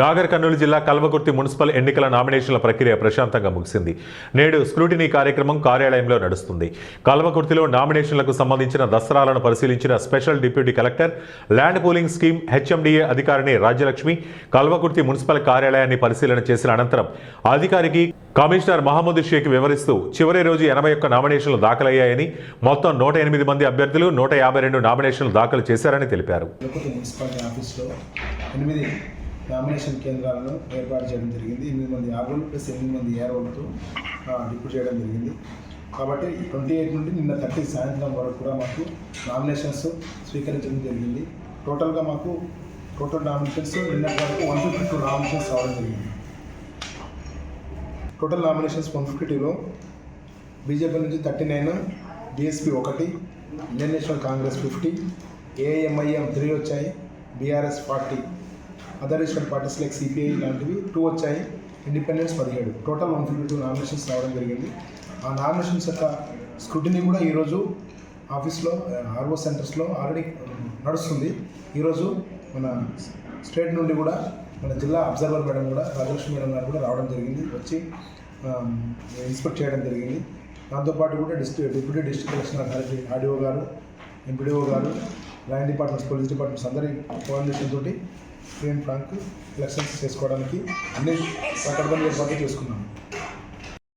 నాగర్ కర్నూలు జిల్లా కల్వకుర్తి మున్సిపల్ ఎన్నికల నామినేషన్ల ప్రక్రియ ప్రశాంతంగా ముగిసింది. నేడు స్క్రూటినీ కార్యక్రమం కార్యాలయంలో నడుస్తుంది. కల్వకుర్తిలో నామినేషన్లకు సంబంధించిన దస్త్రాలను పరిశీలించిన special deputy collector, land pooling scheme HMDA అధికారిని రాజ్యలక్ష్మి కల్వకుర్తి మున్సిపల్ కార్యాలయాన్ని పరిశీలన చేసిన అనంతరం అధికారికి కమిషనర్ మహమ్మద్ షేక్ వివరిస్తూ చివరి రోజు 81 నామినేషన్లు దాఖలయ్యాయని, మొత్తం 108 మంది అభ్యర్థులు 152 నామినేషన్లు దాఖలు చేశారని తెలిపారు. నామినేషన్ కేంద్రాలను ఏర్పాటు చేయడం జరిగింది. 8 మంది ఆర్ఓలు ప్లస్ 8 మంది ఏఆర్ఓలతో డిప్యూట్ చేయడం జరిగింది. కాబట్టి 28 నుండి నిన్న 30 సాయంత్రం వరకు కూడా మాకు నామినేషన్స్ స్వీకరించడం జరిగింది. టోటల్గా మాకు నామినేషన్స్ నిన్న వరకు 152 నామినేషన్స్ రావడం జరిగింది. టోటల్ నామినేషన్స్ 152లో బీజేపీ నుంచి 39, BSP 1, Indian national Congress 50, AIMIM 3 వచ్చాయి, BRS 40, other national parties like CPI లాంటివి 2 వచ్చాయి, ఇండిపెండెన్స్ 17. టోటల్ 152 నామినేషన్స్ రావడం జరిగింది. ఆ నామినేషన్స్ యొక్క స్క్రూటినీ కూడా ఈరోజు ఆఫీస్లో ఆర్ఓ సెంటర్స్లో ఆల్రెడీ నడుస్తుంది. ఈరోజు మన స్టేట్ నుండి కూడా మన జిల్లా అబ్జర్వర్ మేడం కూడా, రాజలక్ష్మి మేడం గారు కూడా రావడం జరిగింది, వచ్చి ఇన్స్పెక్ట్ చేయడం జరిగింది. దాంతోపాటు కూడా deputy district election authority RDO గారు, ఎంపీడీఓ గారు, ల్యాండ్ డిపార్ట్మెంట్స్, పోలీస్ డిపార్ట్మెంట్స్ అందరి కోఆర్డినేషన్ తోటి ఫ్రీ అండ్ ఫ్రాంక్ ఎలక్షన్స్ చేసుకోవడానికి అన్ని ప్రకటనలు ఏర్పాటు చేసుకున్నాము.